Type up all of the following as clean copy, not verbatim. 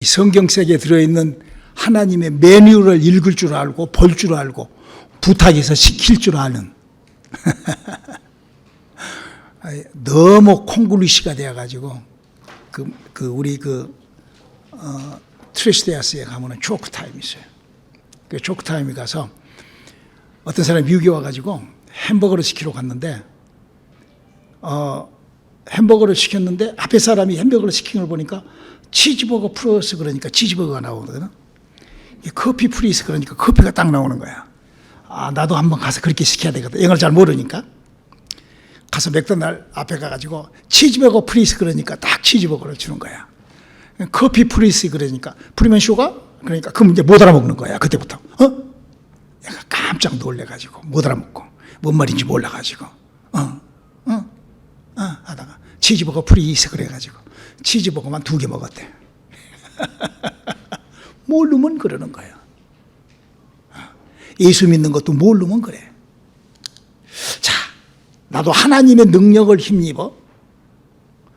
성경책에 들어있는 하나님의 매뉴얼을 읽을 줄 알고 볼 줄 알고 부탁해서 시킬 줄 아는 너무 콩글리시가 되어가지고 우리 트레스데아스에 가면은 조크타임이 있어요. 그 조크타임에 가서 어떤 사람이 미국에 와가지고 햄버거를 시키러 갔는데 햄버거를 시켰는데 앞에 사람이 햄버거를 시킨 걸 보니까 치즈버거 플러스 그러니까 치즈버거가 나오거든. 커피 프리스 그러니까 커피가 딱 나오는 거야. 나도 한번 가서 그렇게 시켜야 되거든. 영어를 잘 모르니까. 가서 맥도날드 앞에 가가지고 치즈버거 프리스 그러니까 딱 치즈버거를 주는 거야. 커피 프리스 그러니까 프리면 슈가 그러니까 그럼 이제 못 알아먹는 거야. 그때부터. 내가 깜짝 놀래가지고 못 알아먹고 뭔 말인지 몰라가지고 하다가 치즈버거 프리스 그래가지고 치즈버거만 2개 먹었대. 모르면 그러는 거야. 예수 믿는 것도 모르면 그래. 자, 나도 하나님의 능력을 힘입어.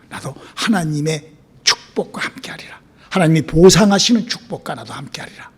나도 하나님의 축복과 함께하리라. 하나님이 보상하시는 축복과 나도 함께하리라.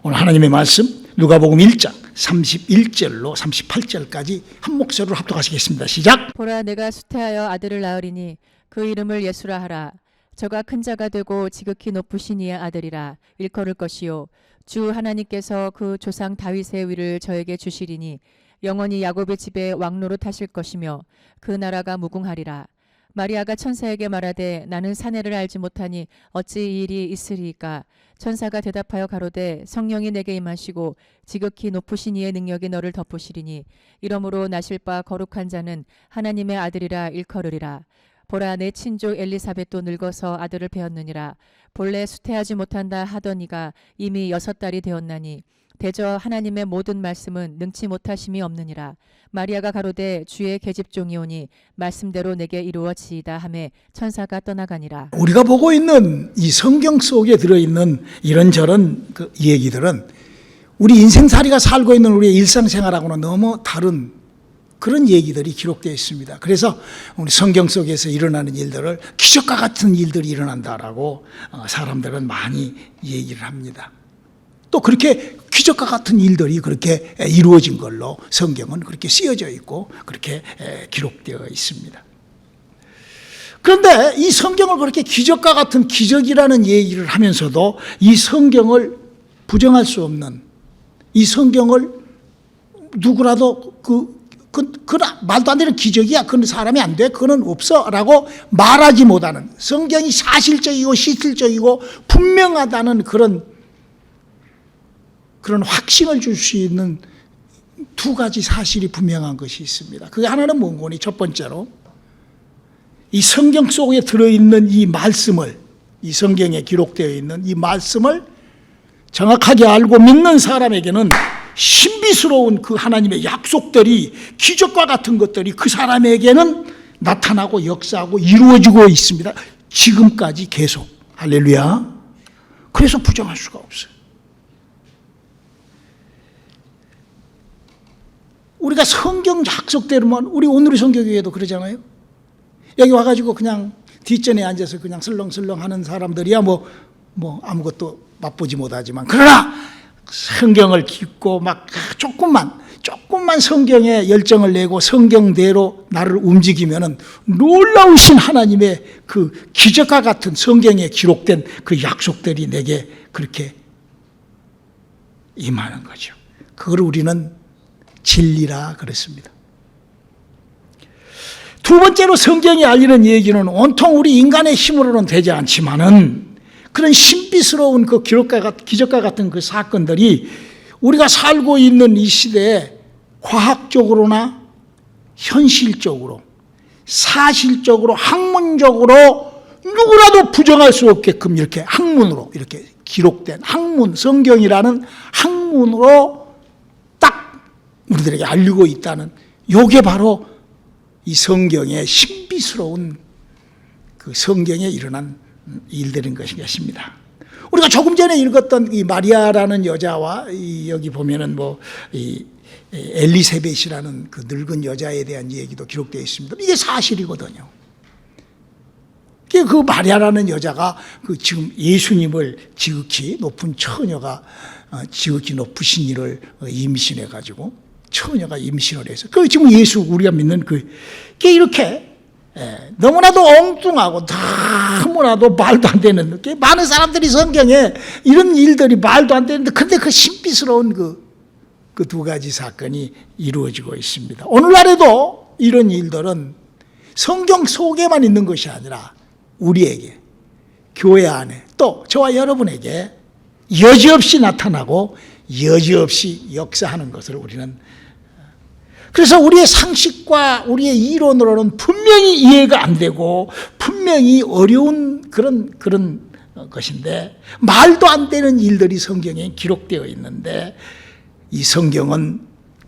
오늘 하나님의 말씀 누가복음 1장 31절로 38절까지 한 목소리로 합독하시겠습니다. 시작. 보라, 내가 수태하여 아들을 낳으리니 그 이름을 예수라 하라. 저가 큰 자가 되고 지극히 높으신 이의 아들이라. 일컬을 것이요 주 하나님께서 그 조상 다윗의 위를 저에게 주시리니 영원히 야곱의 집에 왕노로 타실 것이며 그 나라가 무궁하리라. 마리아가 천사에게 말하되 나는 사내를 알지 못하니 어찌 이 일이 있으리이까. 천사가 대답하여 가로되 성령이 내게 임하시고 지극히 높으신 이의 능력이 너를 덮으시리니 이러므로 나실 바 거룩한 자는 하나님의 아들이라 일컬으리라. 보라, 내 친족 엘리사벳도 늙어서 아들을 배었느니라. 본래 수태하지 못한다 하더니가 이미 6달이 되었나니 대저 하나님의 모든 말씀은 능치 못하심이 없느니라. 마리아가 가로되 주의 계집종이오니 말씀대로 내게 이루어지이다 하매 천사가 떠나가니라. 우리가 보고 있는 이 성경 속에 들어있는 이런저런 그 얘기들은 우리 인생살이가 살고 있는 우리의 일상생활하고는 너무 다른 그런 얘기들이 기록되어 있습니다. 그래서 우리 성경 속에서 일어나는 일들을 기적과 같은 일들이 일어난다라고 사람들은 많이 얘기를 합니다. 또 그렇게 기적과 같은 일들이 그렇게 이루어진 걸로 성경은 그렇게 쓰여져 있고 그렇게 기록되어 있습니다. 그런데 이 성경을 그렇게 기적과 같은 기적이라는 얘기를 하면서도 이 성경을 부정할 수 없는, 이 성경을 누구라도 말도 안 되는 기적이야, 그건 사람이 안 돼, 그건 없어 라고 말하지 못하는, 성경이 사실적이고 실질적이고 분명하다는 그런 확신을 줄 수 있는 2가지 사실이 분명한 것이 있습니다. 그게 하나는 뭔고니? 첫 번째로 이 성경 속에 들어있는 이 말씀을, 이 성경에 기록되어 있는 이 말씀을 정확하게 알고 믿는 사람에게는 신비스러운 그 하나님의 약속들이, 기적과 같은 것들이 그 사람에게는 나타나고 역사하고 이루어지고 있습니다. 지금까지 계속. 할렐루야. 그래서 부정할 수가 없어요. 우리가 성경 약속대로만, 우리 오늘의 성경에도 그러잖아요. 여기 와가지고 그냥 뒷전에 앉아서 그냥 슬렁슬렁 하는 사람들이야 뭐 아무것도 맛보지 못하지만, 그러나 성경을 읽고 막 조금만 성경에 열정을 내고 성경대로 나를 움직이면은 놀라우신 하나님의 그 기적과 같은 성경에 기록된 그 약속들이 내게 그렇게 임하는 거죠. 그걸 우리는 진리라 그랬습니다. 2번째로 성경이 알리는 얘기는 온통 우리 인간의 힘으로는 되지 않지만은 그런 신비스러운 그 기적과 같은 그 사건들이 우리가 살고 있는 이 시대에 과학적으로나 현실적으로, 사실적으로, 학문적으로 누구라도 부정할 수 없게끔 이렇게 학문으로 이렇게 기록된 성경이라는 학문으로 딱 우리들에게 알리고 있다는, 요게 바로 이 성경의 신비스러운 그 성경에 일어난 일들인 것입니다. 우리가 조금 전에 읽었던 이 마리아라는 여자와 여기 보면은 이 엘리세벳이라는 그 늙은 여자에 대한 얘기도 기록되어 있습니다. 이게 사실이거든요. 그 마리아라는 여자가 그 지금 예수님을 지극히 높은 처녀가 지극히 높으신 이를 임신해 가지고 처녀가 임신을 해서 그 지금 예수 우리가 믿는 그게 이렇게 너무나도 엉뚱하고 너무나도 말도 안 되는 게 많은 사람들이 성경에 이런 일들이 말도 안 되는데 근데 그 신비스러운 그 두 가지 사건이 이루어지고 있습니다. 오늘날에도 이런 일들은 성경 속에만 있는 것이 아니라 우리에게 교회 안에 또 저와 여러분에게 여지없이 나타나고 여지없이 역사하는 것을 우리는 그래서 우리의 상식과 우리의 이론으로는 분명히 이해가 안 되고 분명히 어려운 그런 것인데 말도 안 되는 일들이 성경에 기록되어 있는데 이 성경은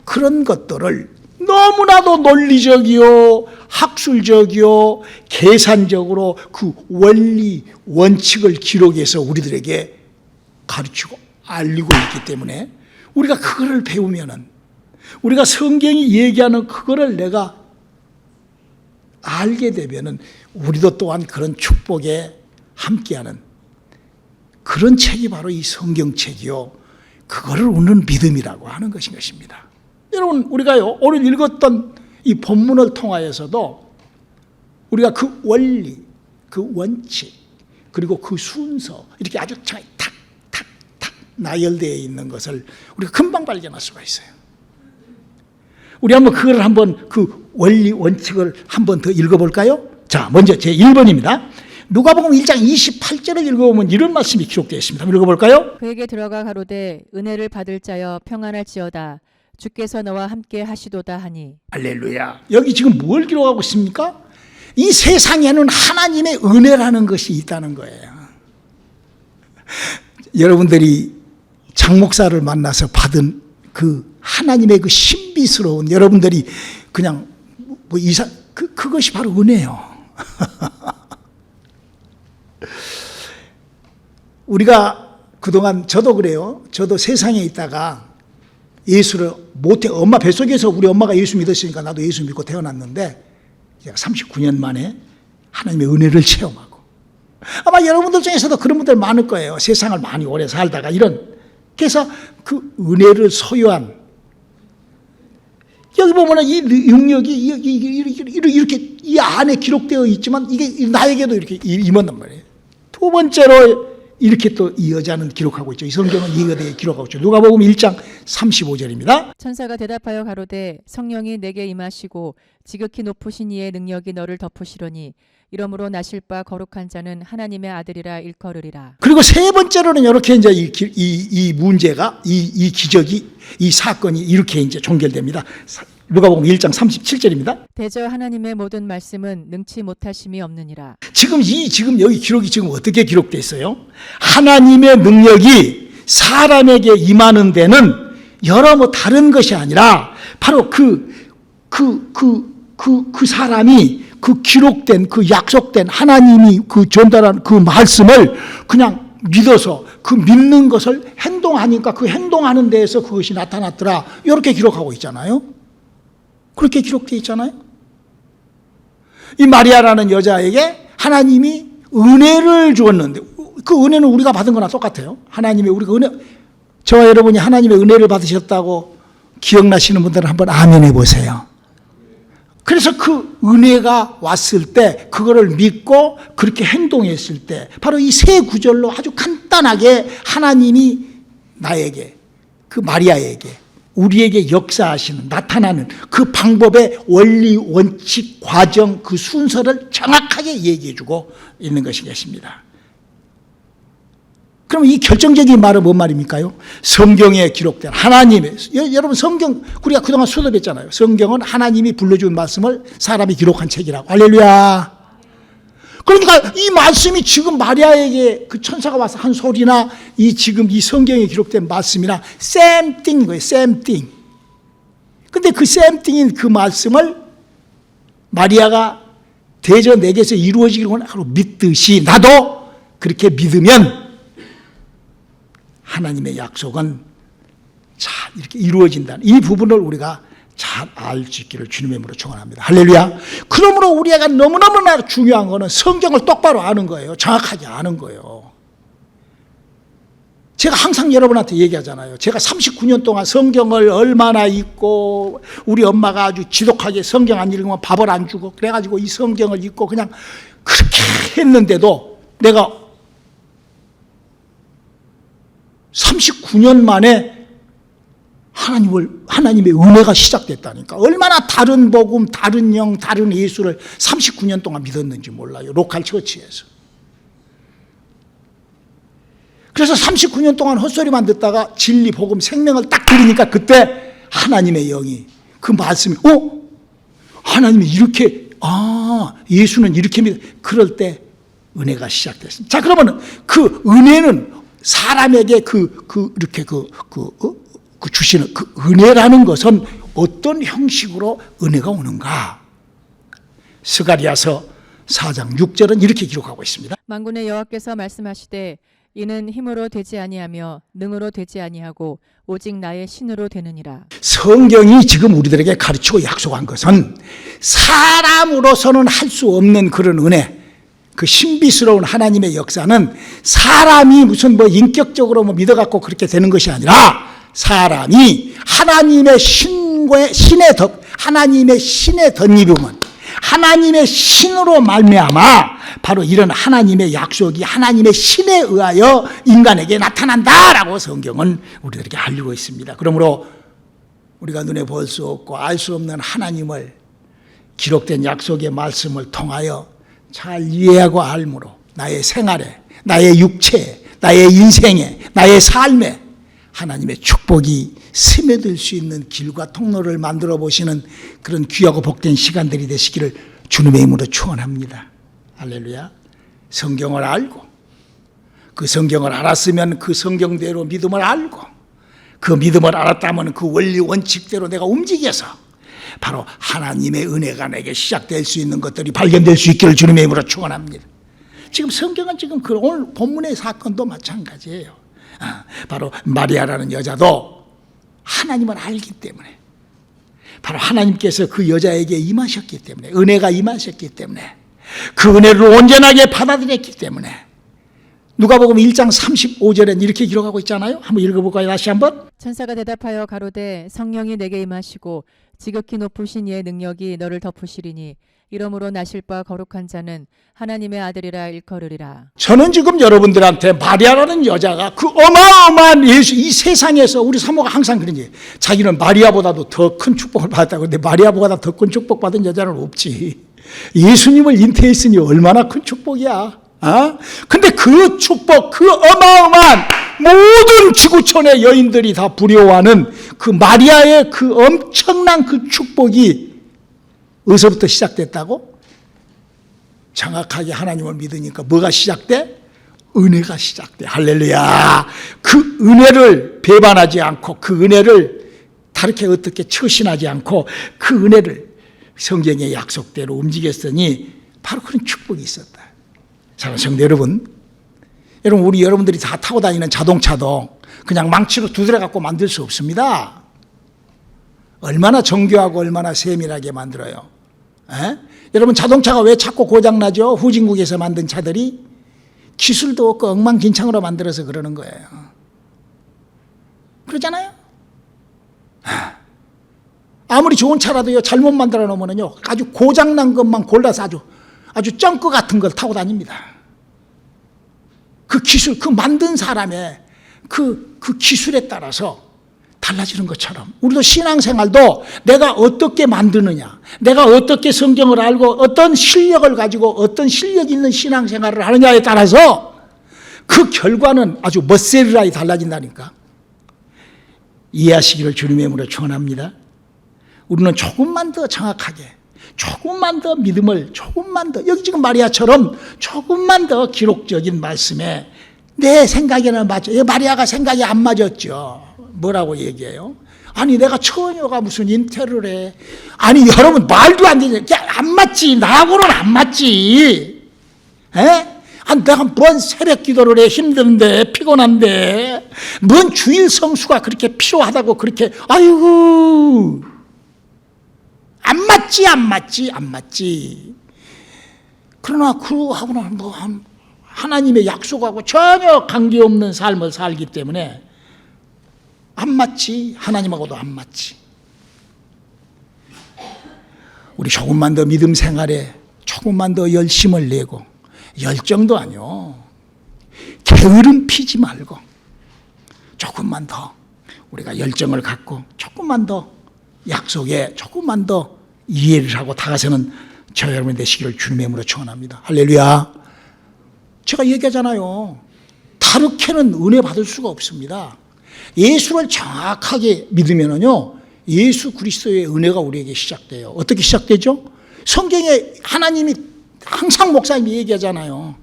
그런 것들을 너무나도 논리적이요 학술적이요 계산적으로 그 원리 원칙을 기록해서 우리들에게 가르치고 알리고 있기 때문에 우리가 그거를 배우면은 우리가 성경이 얘기하는 그거를 내가 알게 되면은 우리도 또한 그런 축복에 함께하는 그런 책이 바로 이 성경책이요 그거를 우리는 믿음이라고 하는 것입니다. 여러분 우리가요 오늘 읽었던 이 본문을 통하여서도 우리가 그 원리, 그 원칙 그리고 그 순서 이렇게 아주 탁탁탁 나열되어 있는 것을 우리가 금방 발견할 수가 있어요. 우리 한번 그 원리 원칙을 한번 더 읽어볼까요? 자, 먼저 제 1번입니다. 누가복음 1장 28절을 읽어보면 이런 말씀이 기록되어 있습니다. 한번 읽어볼까요? 그에게 들어가 가로되 은혜를 받을 자여 평안할지어다 주께서 너와 함께 하시도다 하니. 할렐루야. 여기 지금 뭘 기록하고 있습니까? 이 세상에는 하나님의 은혜라는 것이 있다는 거예요. 여러분들이 장 목사를 만나서 받은 그 하나님의 그 신비스러운 여러분들이 그냥 그것이 바로 은혜요. 우리가 그동안 저도 그래요. 저도 세상에 있다가 예수를 못해 엄마 뱃속에서 우리 엄마가 예수 믿었으니까 나도 예수 믿고 태어났는데 제가 39년 만에 하나님의 은혜를 체험하고 아마 여러분들 중에서도 그런 분들 많을 거예요. 세상을 많이 오래 살다가 그래서 그 은혜를 소유한 여기 보면은 이 능력이 이렇게 이 안에 기록되어 있지만 이게 나에게도 이렇게 임한단 말이에요. 두 번째로 이렇게 또 이 여자는 기록하고 있죠. 이 성경은 이 여자에 기록하고 있죠. 누가복음 1장 35절입니다. 천사가 대답하여 가로되 성령이 내게 임하시고 지극히 높으신 이의 능력이 너를 덮으시려니 이러므로 나실 바 거룩한 자는 하나님의 아들이라 일컬으리라. 그리고 세 번째로는 이렇게 이제 이 문제가 이 기적이 이 사건이 이렇게 이제 종결됩니다. 누가복음 1장 37절입니다. 대저 하나님의 모든 말씀은 능치 못하심이 없느니라. 지금 여기 기록이 지금 어떻게 기록되어 있어요? 하나님의 능력이 사람에게 임하는 데는 여러 다른 것이 아니라 바로 그 사람이 그 기록된 그 약속된 하나님이 그 전달한 그 말씀을 그냥 믿어서 그 믿는 것을 행동하니까 그 행동하는 데에서 그것이 나타났더라. 이렇게 기록하고 있잖아요. 그렇게 기록되어 있잖아요. 이 마리아라는 여자에게 하나님이 은혜를 주었는데 그 은혜는 우리가 받은 거나 똑같아요. 하나님의 우리가 저와 여러분이 하나님의 은혜를 받으셨다고 기억나시는 분들은 한번 아멘 해보세요. 그래서 그 은혜가 왔을 때 그거를 믿고 그렇게 행동했을 때 바로 이 세 구절로 아주 간단하게 하나님이 나에게 그 마리아에게 우리에게 역사하시는 나타나는 그 방법의 원리 원칙 과정 그 순서를 정확하게 얘기해주고 있는 것이겠습니다. 그럼 이 결정적인 말은 뭔 말입니까요? 성경에 기록된 하나님의 여러분 성경 우리가 그동안 수업했잖아요. 성경은 하나님이 불러준 말씀을 사람이 기록한 책이라고. 할렐루야. 그러니까 이 말씀이 지금 마리아에게 그 천사가 와서 한 소리나 지금 이 성경에 기록된 말씀이나 same thing인 거예요. same thing. 근데 그 same thing인 그 말씀을 마리아가 대저 내게서 이루어지기를 원하고 믿듯이 나도 그렇게 믿으면 하나님의 약속은 잘 이렇게 이루어진다는 이 부분을 우리가 잘 알 수 있기를 주님의 이름으로 축원합니다. 할렐루야. 그러므로 우리가 너무너무나 중요한 거는 성경을 똑바로 아는 거예요. 정확하게 아는 거예요. 제가 항상 여러분한테 얘기하잖아요. 제가 39년 동안 성경을 얼마나 읽고, 우리 엄마가 아주 지독하게 성경 안 읽으면 밥을 안 주고, 그래가지고 이 성경을 읽고 그냥 그렇게 했는데도 내가 39년 만에 하나님의 은혜가 시작됐다니까. 얼마나 다른 복음, 다른 영, 다른 예수를 39년 동안 믿었는지 몰라요. 로컬 처치에서. 그래서 39년 동안 헛소리만 듣다가 진리, 복음, 생명을 딱 들으니까 그때 하나님의 영이, 그 말씀이, 하나님이 이렇게, 예수는 이렇게 믿어. 그럴 때 은혜가 시작됐습니다. 자, 그러면 그 은혜는 사람에게 이렇게 주시는 그 은혜라는 것은 어떤 형식으로 은혜가 오는가? 스가랴서 4장 6절은 이렇게 기록하고 있습니다. 만군의 여호와께서 말씀하시되 이는 힘으로 되지 아니하며 능으로 되지 아니하고 오직 나의 신으로 되느니라. 성경이 지금 우리들에게 가르치고 약속한 것은 사람으로서는 할 수 없는 그런 은혜, 그 신비스러운 하나님의 역사는 사람이 무슨 인격적으로 믿어갖고 그렇게 되는 것이 아니라 사람이 하나님의 하나님의 신의 덧입으면, 하나님의 신으로 말미암아 바로 이런 하나님의 약속이 하나님의 신에 의하여 인간에게 나타난다라고 성경은 우리들에게 알리고 있습니다. 그러므로 우리가 눈에 볼 수 없고 알 수 없는 하나님을 기록된 약속의 말씀을 통하여 잘 이해하고 알므로 나의 생활에, 나의 육체에, 나의 인생에, 나의 삶에 하나님의 축복이 스며들 수 있는 길과 통로를 만들어 보시는 그런 귀하고 복된 시간들이 되시기를 주님의 이름으로 축원합니다. 할렐루야. 성경을 알고, 그 성경을 알았으면 그 성경대로 믿음을 알고, 그 믿음을 알았다면 그 원리 원칙대로 내가 움직여서 바로 하나님의 은혜가 내게 시작될 수 있는 것들이 발견될 수 있기를 주님의 이름으로 축원합니다. 지금 성경은 지금 오늘 본문의 사건도 마찬가지예요. 바로 마리아라는 여자도 하나님을 알기 때문에, 바로 하나님께서 그 여자에게 임하셨기 때문에, 은혜가 임하셨기 때문에, 그 은혜를 온전하게 받아들였기 때문에, 누가복음 1장 35절엔 이렇게 기록하고 있잖아요. 한번 읽어볼까요? 다시 한번. 천사가 대답하여 가로되 성령이 내게 임하시고 지극히 높으신 이의 능력이 너를 덮으시리니 이러므로 나실 바 거룩한 자는 하나님의 아들이라 일컬으리라. 저는 지금 여러분들한테 마리아라는 여자가 그 어마어마한 예수, 이 세상에서 우리 사모가 항상 그런 얘기예요. 자기는 마리아보다도 더 큰 축복을 받았다고. 근데 마리아보다 더 큰 축복 받은 여자는 없지. 예수님을 잉태했으니 얼마나 큰 축복이야. 근데 그 축복, 그 어마어마한 모든 지구촌의 여인들이 다 부려워하는 그 마리아의 그 엄청난 그 축복이 어디서부터 시작됐다고? 정확하게 하나님을 믿으니까 뭐가 시작돼? 은혜가 시작돼. 할렐루야. 그 은혜를 배반하지 않고, 그 은혜를 다르게 어떻게 처신하지 않고 그 은혜를 성경의 약속대로 움직였으니 바로 그런 축복이 있었다. 사랑하는 성도 여러분, 우리 여러분들이 다 타고 다니는 자동차도 그냥 망치로 두드려 갖고 만들 수 없습니다. 얼마나 정교하고 얼마나 세밀하게 만들어요. 여러분, 자동차가 왜 자꾸 고장나죠? 후진국에서 만든 차들이 기술도 없고 엉망진창으로 만들어서 그러는 거예요. 그러잖아요? 아무리 좋은 차라도요, 잘못 만들어 놓으면요, 아주 고장난 것만 골라서 아주 쩡크 같은 걸 타고 다닙니다. 그 기술, 그 만든 사람의 그 기술에 따라서 달라지는 것처럼 우리도 신앙생활도 내가 어떻게 만드느냐, 내가 어떻게 성경을 알고 어떤 실력을 가지고 어떤 실력 있는 신앙생활을 하느냐에 따라서 그 결과는 아주 멋세리라이 달라진다니까. 이해하시기를 주님의 이름으로 축원합니다. 우리는 조금만 더 정확하게, 조금만 더 믿음을, 조금만 더, 여기 지금 마리아처럼 조금만 더 기록적인 말씀에 내 생각에는 맞죠. 마리아가 생각이 안 맞았죠. 뭐라고 얘기해요? 아니, 내가 처녀가 무슨 잉태를 해. 아니, 여러분, 말도 안 되지. 안 맞지. 나하고는 안 맞지. 내가 뭔 새벽 기도를 해. 힘든데, 피곤한데. 뭔 주일 성수가 그렇게 필요하다고 그렇게, 아이고. 안 맞지. 그러나 그하고는 하나님의 약속하고 전혀 관계없는 삶을 살기 때문에 안 맞지. 하나님하고도 안 맞지. 우리 조금만 더 믿음 생활에 조금만 더 열심을 내고, 열정도 아니요, 게으름 피지 말고 조금만 더 우리가 열정을 갖고 조금만 더 약속에 조금만 더 이해를 하고 다가서는 저 여러분 되시기를 주님의 이름으로 축원합니다. 할렐루야. 제가 얘기하잖아요. 다르게는 은혜 받을 수가 없습니다. 예수를 정확하게 믿으면은요, 예수 그리스도의 은혜가 우리에게 시작돼요. 어떻게 시작되죠? 성경에 하나님이 항상 목사님이 얘기하잖아요.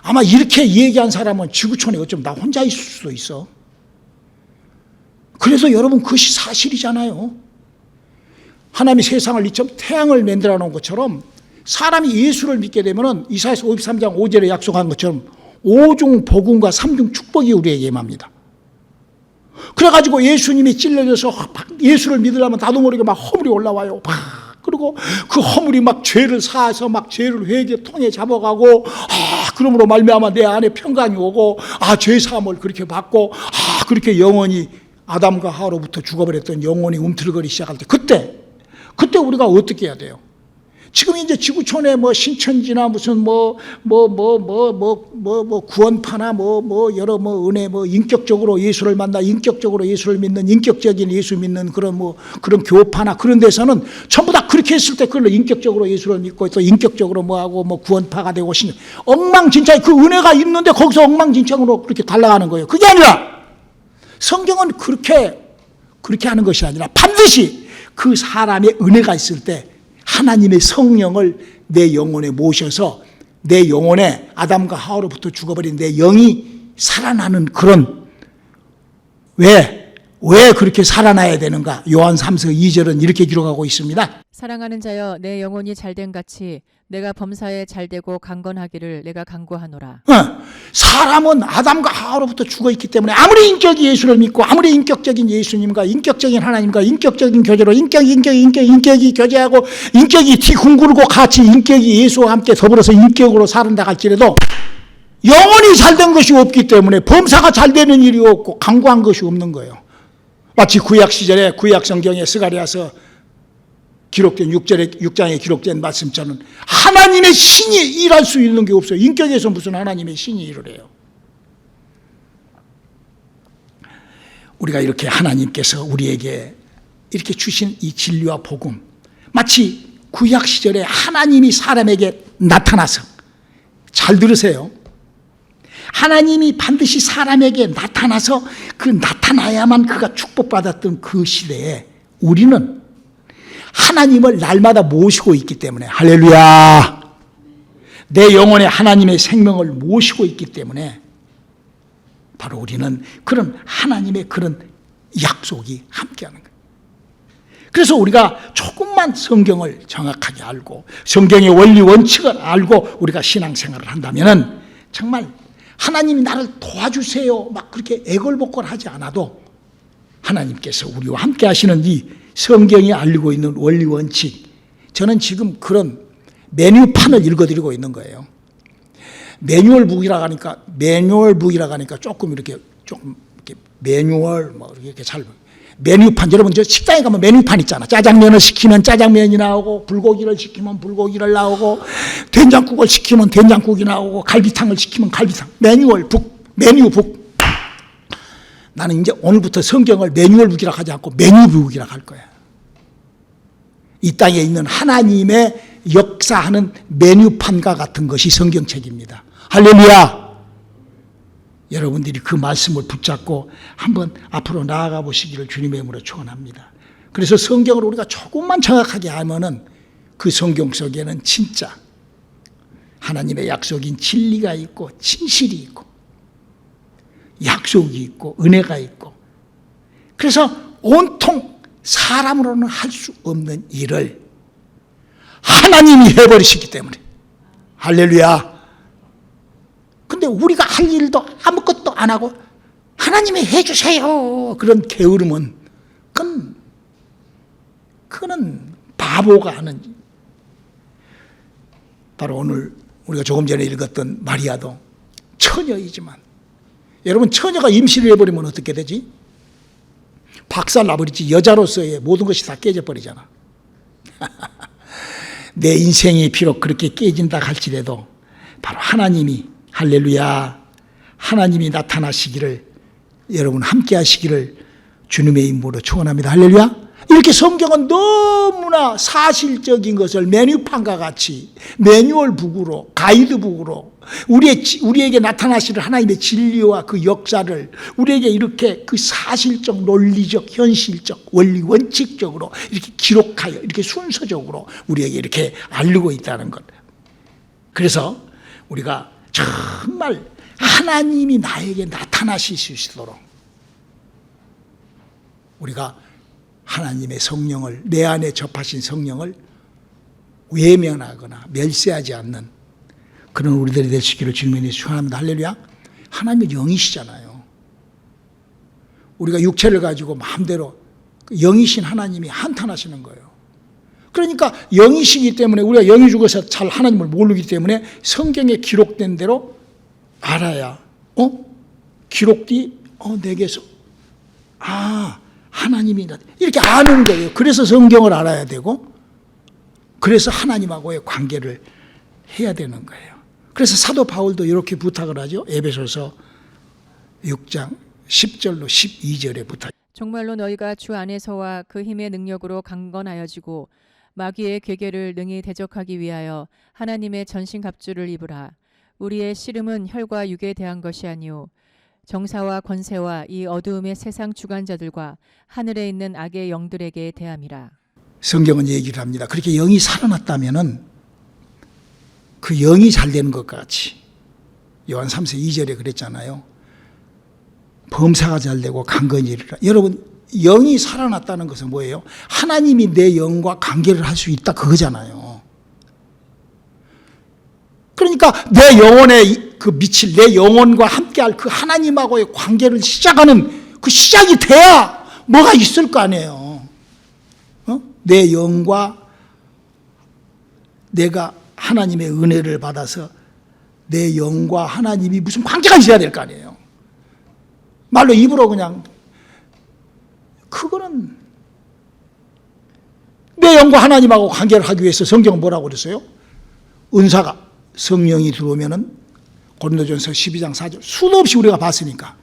아마 이렇게 얘기한 사람은 지구촌에 어쩌면 나 혼자 있을 수도 있어. 그래서 여러분 그것이 사실이잖아요. 하나님이 세상을 이처럼 태양을 만들어 놓은 것처럼 사람이 예수를 믿게 되면은 이사야서 53장 5절에 약속한 것처럼 5중 복음과 3중 축복이 우리에게 임합니다. 그래가지고 예수님이 찔러져서 예수를 믿으려면 나도 모르게 막 허물이 올라와요. 그리고 그 허물이 막 죄를 사해서 막 죄를 회개 통에 잡아가고, 그러므로 말미암아 내 안에 평강이 오고, 죄 사함을 그렇게 받고, 그렇게 영원히 아담과 하와로부터 죽어버렸던 영혼이 움틀거리기 시작할 때, 그때 우리가 어떻게 해야 돼요? 지금 이제 지구촌에 뭐 신천지나 무슨 구원파나 여러 은혜 인격적으로 예수를 만나 인격적으로 예수를 믿는 인격적인 예수 믿는 그런 교파나 그런 데서는 전부 다 그렇게 했을 때 그걸로 인격적으로 예수를 믿고 또 인격적으로 구원파가 되고 엉망진창, 그 은혜가 있는데 거기서 엉망진창으로 그렇게 달라가는 거예요. 그게 아니라 성경은 그렇게 하는 것이 아니라 반드시 그 사람의 은혜가 있을 때 하나님의 성령을 내 영혼에 모셔서 내 영혼에 아담과 하와로부터 죽어버린 내 영이 살아나는 그런, 왜 그렇게 살아나야 되는가? 요한 3서 2절은 이렇게 기록하고 있습니다. 사랑하는 자여, 내 영혼이 잘된 같이 내가 범사에 잘되고 강건하기를 내가 간구하노라. 사람은 아담과 하와로부터 죽어있기 때문에 아무리 인격이 예수를 믿고 아무리 인격적인 예수님과 인격적인 하나님과 인격적인 교제로 인격이 교제하고 인격이 뒤궁구르고 같이 인격이 예수와 함께 더불어서 인격으로 살은다 할지라도 영혼이 잘된 것이 없기 때문에 범사가 잘되는 일이 없고 강구한 것이 없는 거예요. 마치 구약 시절에 구약 성경에 스가랴서 기록된 6장에 기록된 말씀처럼 하나님의 신이 일할 수 있는 게 없어요. 인격에서 무슨 하나님의 신이 일을 해요. 우리가 이렇게 하나님께서 우리에게 이렇게 주신 이 진리와 복음, 마치 구약 시절에 하나님이 사람에게 나타나서, 잘 들으세요, 하나님이 반드시 사람에게 나타나서 그 나타나야만 그가 축복받았던 그 시대에 우리는 하나님을 날마다 모시고 있기 때문에, 할렐루야, 내 영혼에 하나님의 생명을 모시고 있기 때문에 바로 우리는 그런 하나님의 그런 약속이 함께하는 거예요. 그래서 우리가 조금만 성경을 정확하게 알고 성경의 원리 원칙을 알고 우리가 신앙생활을 한다면 정말 하나님이 나를 도와주세요 막 그렇게 애걸복걸하지 않아도 하나님께서 우리와 함께 하시는 이 성경이 알리고 있는 원리 원칙, 저는 지금 그런 메뉴판을 읽어드리고 있는 거예요. 매뉴얼북이라고 하니까 조금 이렇게 매뉴얼 이렇게 잘, 메뉴판, 여러분 저 식당에 가면 메뉴판 있잖아. 짜장면을 시키면 짜장면이 나오고, 불고기를 시키면 불고기를 나오고, 된장국을 시키면 된장국이 나오고, 갈비탕을 시키면 갈비탕. 메뉴북. 나는 이제 오늘부터 성경을 매뉴얼북이라고 하지 않고 메뉴북이라고 할 거야. 이 땅에 있는 하나님의 역사하는 메뉴판과 같은 것이 성경책입니다. 할렐루야. 여러분들이 그 말씀을 붙잡고 한번 앞으로 나아가 보시기를 주님의 이름으로 축원합니다. 그래서 성경을 우리가 조금만 정확하게 하면은 그 성경 속에는 진짜 하나님의 약속인 진리가 있고 진실이 있고 약속이 있고 은혜가 있고, 그래서 온통 사람으로는 할 수 없는 일을 하나님이 해버리시기 때문에, 할렐루야. 근데 우리가 할 일도 아무것도 안 하고 하나님이 해주세요 그런 게으름은 그건 바보가 하는지. 바로 오늘 우리가 조금 전에 읽었던 마리아도 처녀이지만, 여러분 처녀가 임신을 해버리면 어떻게 되지? 박살 나버리지. 여자로서의 모든 것이 다 깨져버리잖아. 내 인생이 비록 그렇게 깨진다 할지라도 바로 하나님이, 할렐루야, 하나님이 나타나시기를, 여러분 함께 하시기를 주님의 이름으로 축원합니다. 할렐루야. 이렇게 성경은 너무나 사실적인 것을 메뉴판과 같이 매뉴얼북으로, 가이드북으로 우리에게 나타나시는 하나님의 진리와 그 역사를 우리에게 이렇게 그 사실적, 논리적, 현실적, 원리 원칙적으로 이렇게 기록하여 이렇게 순서적으로 우리에게 이렇게 알리고 있다는 것. 그래서 우리가 정말 하나님이 나에게 나타나실 수 있도록 우리가 하나님의 성령을, 내 안에 접하신 성령을 외면하거나 멸시하지 않는 그런 우리들이 되시기를 주님의 축원합니다. 할렐루야. 하나님은 영이시잖아요. 우리가 육체를 가지고 마음대로, 영이신 하나님이 한탄하시는 거예요. 그러니까 영이시기 때문에, 우리가 영이 죽어서 잘 하나님을 모르기 때문에 성경에 기록된 대로 알아야, 기록이 내게서 하나님이 이렇게 아는 거예요. 그래서 성경을 알아야 되고, 그래서 하나님하고의 관계를 해야 되는 거예요. 그래서 사도 바울도 이렇게 부탁을 하죠. 에베소서 6장 10절로 12절에 부탁. 정말로 너희가 주 안에서와 그 힘의 능력으로 강건하여지고 마귀의 괴계를 능히 대적하기 위하여 하나님의 전신갑주를 입으라. 우리의 씨름은 혈과 육에 대한 것이 아니요 정사와 권세와 이 어두움의 세상 주관자들과 하늘에 있는 악의 영들에게 대함이라. 성경은 얘기를 합니다. 그렇게 영이 살아났다면은 그 영이 잘 되는 것 같이, 요한 3서 2절에 그랬잖아요. 범사가 잘 되고 강건히 이르라. 여러분, 영이 살아났다는 것은 뭐예요? 하나님이 내 영과 관계를 할 수 있다, 그거잖아요. 그러니까 내 영혼의 그 미칠, 내 영혼과 함께할 그 하나님하고의 관계를 시작하는 그 시작이 돼야 뭐가 있을 거 아니에요. 내 영과 내가 하나님의 은혜를 받아서 내 영과 하나님이 무슨 관계가 있어야 될 거 아니에요. 말로 입으로 그냥, 그거는 내 영과 하나님하고 관계를 하기 위해서 성경은 뭐라고 그랬어요? 은사가, 성령이 들어오면은 고린도전서 12장 4절 수도 없이 우리가 봤으니까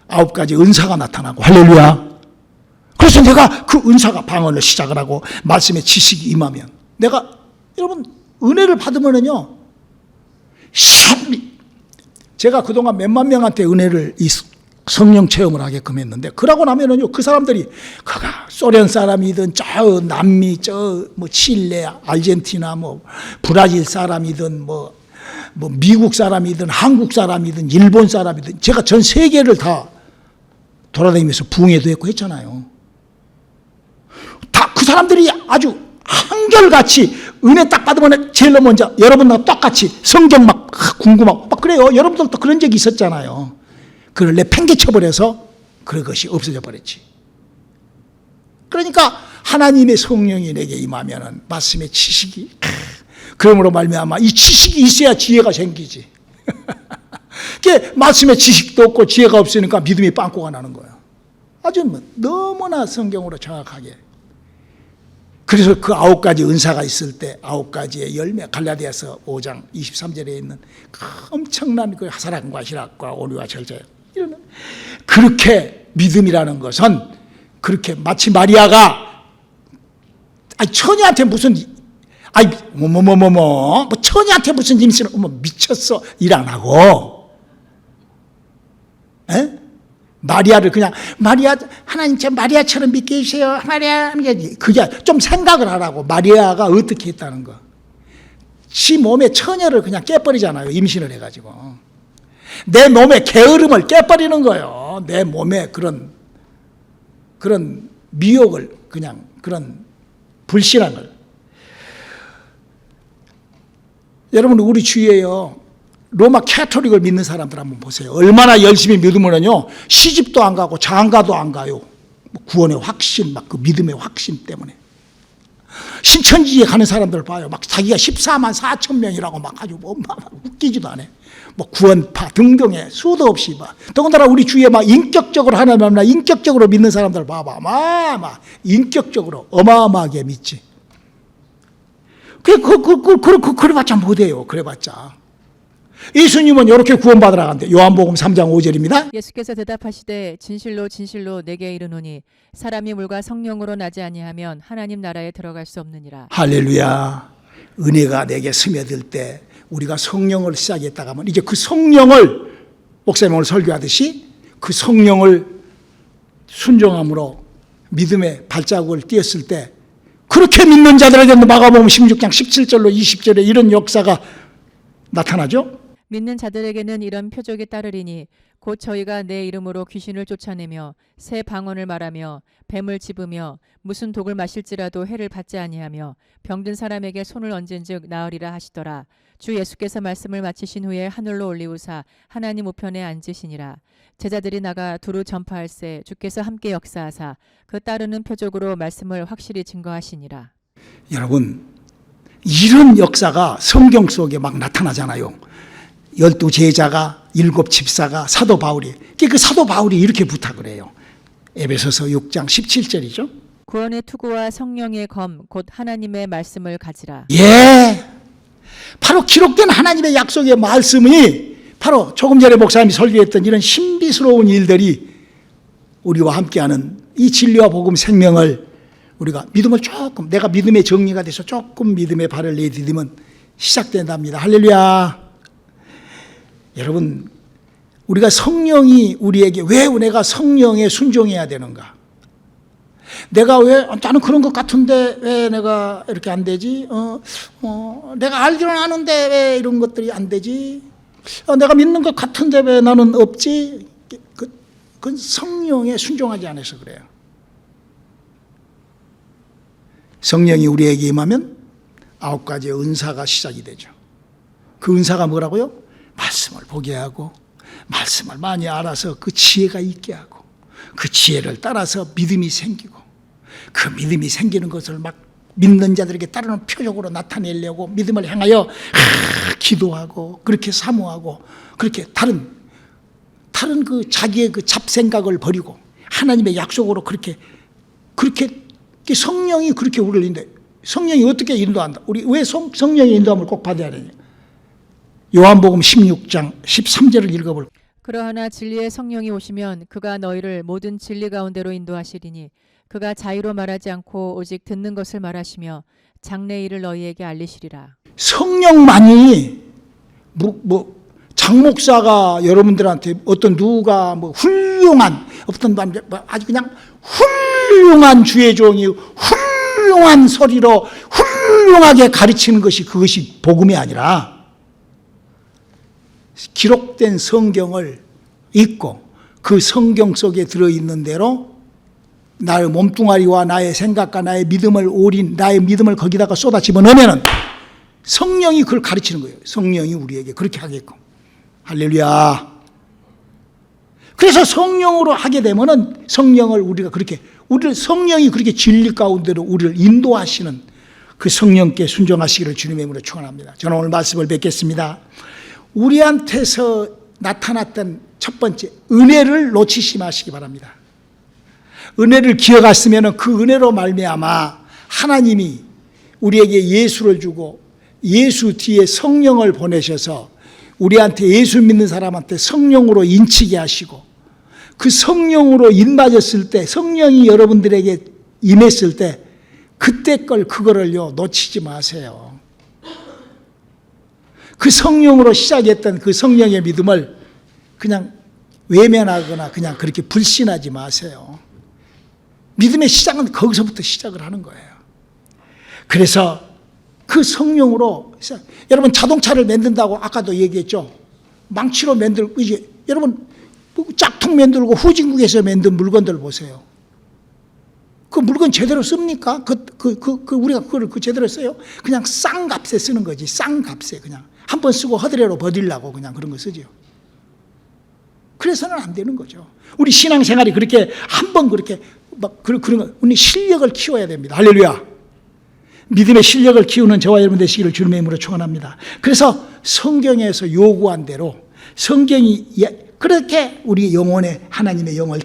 9가지 은사가 나타나고, 할렐루야. 그래서 내가 그 은사가 방언을 시작을 하고 말씀의 지식이 임하면, 내가 여러분 은혜를 받으면은요, 제가 그동안 몇만 명한테 은혜를, 이 성령 체험을 하게끔 했는데, 그러고 나면은요, 그 사람들이 그가 소련 사람이든 저 남미, 저 뭐 칠레, 아르헨티나, 뭐 브라질 사람이든 뭐 미국 사람이든 한국 사람이든 일본 사람이든, 제가 전 세계를 다 돌아다니면서 부흥회도 했고 했잖아요. 다 그 사람들이 아주 한결같이 은혜 딱 받으면 제일 먼저 여러분하고 똑같이 성경 막 궁금하고 막 그래요. 여러분들도 그런 적이 있었잖아요. 그걸 내 팽개쳐버려서 그것이 없어져 버렸지. 그러니까 하나님의 성령이 내게 임하면은 말씀의 지식이, 그러므로 말미암아 이 지식이 있어야 지혜가 생기지. 그게 말씀의 지식도 없고 지혜가 없으니까 믿음이 빵꾸가 나는 거야. 아주 너무나 성경으로 정확하게. 그래서 그 9가지 은사가 있을 때 9가지의 열매, 갈라디아서 5장 23절에 있는 그 엄청난 그 사랑과 희락과 온유와 절제, 이러면 그렇게 믿음이라는 것은, 그렇게 마치 마리아가 처녀한테 무슨 뭐 처녀한테 무슨 임신을, 미쳤어, 일 안 하고, 에? 마리아를 그냥 마리아, 하나님 저 마리아처럼 믿게 해주세요, 마리아, 그게 좀 생각을 하라고. 마리아가 어떻게 했다는 거, 지 몸에 처녀를 그냥 깨버리잖아요. 임신을 해가지고 내 몸의 게으름을 깨버리는 거예요. 내 몸에 그런 미혹을, 그냥 그런 불신한 걸. 여러분, 우리 주위에요, 로마 캐토릭을 믿는 사람들 한번 보세요. 얼마나 열심히 믿으면요, 시집도 안 가고 장가도 안 가요. 구원의 확신, 막 그 믿음의 확신 때문에. 신천지에 가는 사람들 봐요. 막 자기가 14만 4천 명이라고 막 아주 막 웃기지도 않아요. 뭐 구원파 등등의 수도 없이 막. 더군다나 우리 주위에 막 인격적으로 하나님을 인격적으로 믿는 사람들 봐봐. 막 인격적으로 어마어마하게 믿지. 그래봤자 못해요. 그래봤자. 예수님은 이렇게 구원받으라 한대. 요한복음 3장 5절입니다. 예수께서 대답하시되 진실로 진실로 내게 이르노니 사람이 물과 성령으로 나지 아니하면 하나님 나라에 들어갈 수 없느니라. 할렐루야. 은혜가 내게 스며들 때 우리가 성령을 시작했다가 하면 이제 그 성령을 목사님 오늘 설교하듯이 그 성령을 순종함으로 믿음의 발자국을 띄었을 때 그렇게 믿는 자들에게 마가복음 16장 17절로 20절에 이런 역사가 나타나죠. 믿는 자들에게는 이런 표적이 따르리니 곧 저희가 내 이름으로 귀신을 쫓아내며 새 방언을 말하며 뱀을 집으며 무슨 독을 마실지라도 해를 받지 아니하며 병든 사람에게 손을 얹은즉 나으리라 하시더라. 주 예수께서 말씀을 마치신 후에 하늘로 올리우사 하나님 우편에 앉으시니라. 제자들이 나가 두루 전파할세 주께서 함께 역사하사 그 따르는 표적으로 말씀을 확실히 증거하시니라. 여러분, 이런 역사가 성경 속에 막 나타나잖아요. 12제자가 7 집사가 사도 바울이. 그 사도 바울이 이렇게 부탁을 해요. 에베소서 6장 17절이죠. 구원의 투구와 성령의 검 곧 하나님의 말씀을 가지라. 예. 바로 기록된 하나님의 약속의 말씀이 바로 조금 전에 목사님이 설교했던 이런 신비스러운 일들이 우리와 함께하는 이 진리와 복음 생명을 우리가 믿음을 조금, 내가 믿음의 정리가 돼서 조금 믿음의 발을 내디디면 시작된답니다. 할렐루야. 여러분, 우리가 성령이 우리에게 왜 내가 성령에 순종해야 되는가? 내가 왜 나는 그런 것 같은데 왜 내가 이렇게 안 되지? 내가 알기는 아는데 왜 이런 것들이 안 되지? 내가 믿는 것 같은데 왜 나는 없지? 그건 성령에 순종하지 않아서 그래요. 성령이 우리에게 임하면 9가지의 은사가 시작이 되죠. 그 은사가 뭐라고요? 말씀을 보게 하고 말씀을 많이 알아서 그 지혜가 있게 하고 그 지혜를 따라서 믿음이 생기고 그 믿음이 생기는 것을 막 믿는 자들에게 따르는 표적으로 나타내려고 믿음을 향하여 기도하고 그렇게 사모하고 그렇게 다른 그 자기의 그 잡생각을 버리고 하나님의 약속으로 그렇게 성령이 그렇게 우리를 인도해. 성령이 어떻게 인도한다? 우리 왜 성령의 인도함을 꼭 받아야 되냐? 요한복음 16장 13절을 읽어볼까요? 그러하나 진리의 성령이 오시면 그가 너희를 모든 진리 가운데로 인도하시리니 그가 자의로 말하지 않고 오직 듣는 것을 말하시며 장래 일을 너희에게 알리시리라. 성령만이 장 목사가 여러분들한테 어떤 누가 훌륭한 어떤 아주 그냥 훌륭한 주의 종이 훌륭한 소리로 훌륭하게 가르치는 것이 그것이 복음이 아니라 기록된 성경을 읽고 그 성경 속에 들어있는 대로 나의 몸뚱아리와 나의 생각과 나의 믿음을 나의 믿음을 거기다가 쏟아 집어넣으면 성령이 그걸 가르치는 거예요. 성령이 우리에게 그렇게 하게끔. 할렐루야. 그래서 성령으로 하게 되면은 성령이 그렇게 진리 가운데로 우리를 인도하시는 그 성령께 순종하시기를 주님의 이름으로 축원합니다. 저는 오늘 말씀을 뵙겠습니다. 우리한테서 나타났던 첫 번째 은혜를 놓치지 마시기 바랍니다. 은혜를 기억하시면 그 은혜로 말미암아 하나님이 우리에게 예수를 주고 예수 뒤에 성령을 보내셔서 우리한테 예수 믿는 사람한테 성령으로 인치게 하시고 그 성령으로 인맞았을 때 성령이 여러분들에게 임했을 때 그때 그거를요 놓치지 마세요. 그 성령으로 시작했던 그 성령의 믿음을 그냥 외면하거나 그냥 그렇게 불신하지 마세요. 믿음의 시작은 거기서부터 시작을 하는 거예요. 그래서 그 성령으로 여러분 자동차를 만든다고 아까도 얘기했죠. 망치로 만들고 이제 여러분 짝퉁 만들고 후진국에서 만든 물건들 보세요. 그 물건 제대로 씁니까? 우리가 그걸 제대로 써요? 그냥 싼 값에 쓰는 거지. 싼 값에 그냥 한 번 쓰고 허드레로 버리려고 그냥 그런 거 쓰죠. 그래서는 안 되는 거죠. 우리 신앙생활이 그렇게 한 번 그렇게 막 그런 거 우리 실력을 키워야 됩니다. 할렐루야. 믿음의 실력을 키우는 저와 여러분 되시기를 주님의 이름으로 축원합니다. 그래서 성경에서 요구한 대로 성경이 그렇게 우리 영혼에 하나님의 영을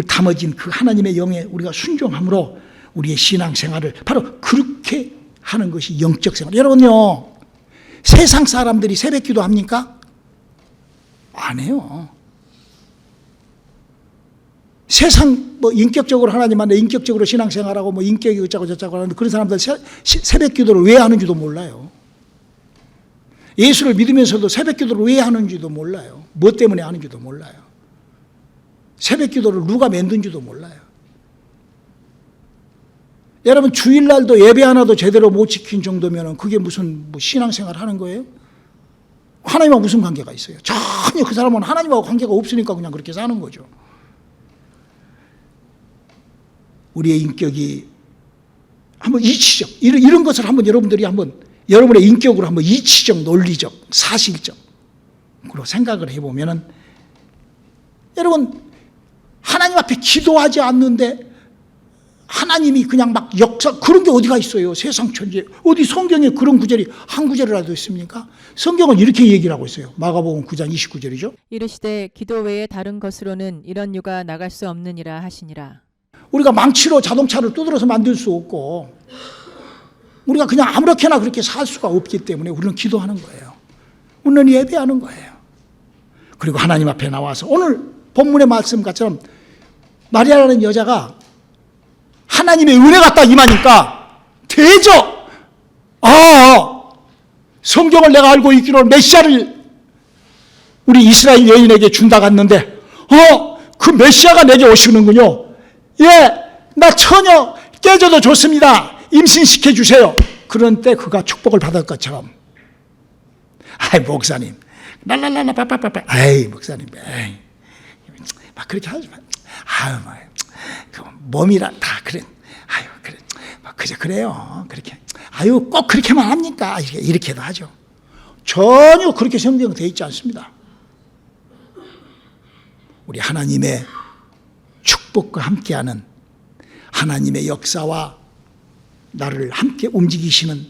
담아진 그 하나님의 영에 우리가 순종함으로 우리의 신앙생활을 바로 그렇게 하는 것이 영적 생활. 여러분요, 세상 사람들이 새벽기도 합니까? 안 해요. 세상 인격적으로 하나님 만나 인격적으로 신앙생활하고 인격이 어쩌고 저쩌고 하는데 그런 사람들 새벽기도를 왜 하는지도 몰라요. 예수를 믿으면서도 새벽기도를 왜 하는지도 몰라요. 뭐 때문에 하는지도 몰라요. 새벽기도를 누가 만든지도 몰라요. 여러분 주일날도 예배 하나도 제대로 못 지킨 정도면 그게 무슨 신앙생활 하는 거예요? 하나님하고 무슨 관계가 있어요? 전혀 그 사람은 하나님하고 관계가 없으니까 그냥 그렇게 사는 거죠. 우리의 인격이 한번 이치적 이런 것을 한번 여러분들이 한번 여러분의 인격으로 한번 이치적, 논리적, 사실적으로 생각을 해보면은 여러분 하나님 앞에 기도하지 않는데 하나님이 그냥 막 역사 그런 게 어디가 있어요? 세상 천지에 어디 성경에 그런 구절이 한 구절이라도 있습니까? 성경은 이렇게 얘기를 하고 있어요. 마가복음 9장 29절이죠. 이르시되 기도 외에 다른 것으로는 이런 유가 나갈 수 없느니라 하시니라. 우리가 망치로 자동차를 두드려서 만들 수 없고 우리가 그냥 아무렇게나 그렇게 살 수가 없기 때문에 우리는 기도하는 거예요. 우리는 예배하는 거예요. 그리고 하나님 앞에 나와서 오늘 본문의 말씀처럼 마리아라는 여자가 하나님의 은혜가 딱 임하니까 대저 성경을 내가 알고 있기로 메시아를 우리 이스라엘 여인에게 준다 갔는데 그 메시아가 내게 오시는군요. 예, 나 처녀 깨져도 좋습니다. 임신시켜 주세요. 그런 때 그가 축복을 받을 것처럼 목사님 랄랄랄라 빠빠빠빠 목사님 막 그렇게 하지 마. 그 몸이라 다 그래. 그래. 그저 그래요. 그렇게. 꼭 그렇게만 합니까? 이렇게도 하죠. 전혀 그렇게 성경되어 있지 않습니다. 우리 하나님의 축복과 함께하는 하나님의 역사와 나를 함께 움직이시는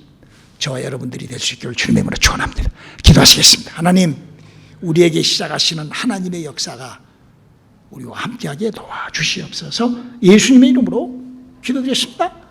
저와 여러분들이 될 수 있기를 주님의 이름으로 축원합니다. 기도하시겠습니다. 하나님, 우리에게 시작하시는 하나님의 역사가 우리와 함께하게 도와주시옵소서. 예수님의 이름으로 기도드렸습니다.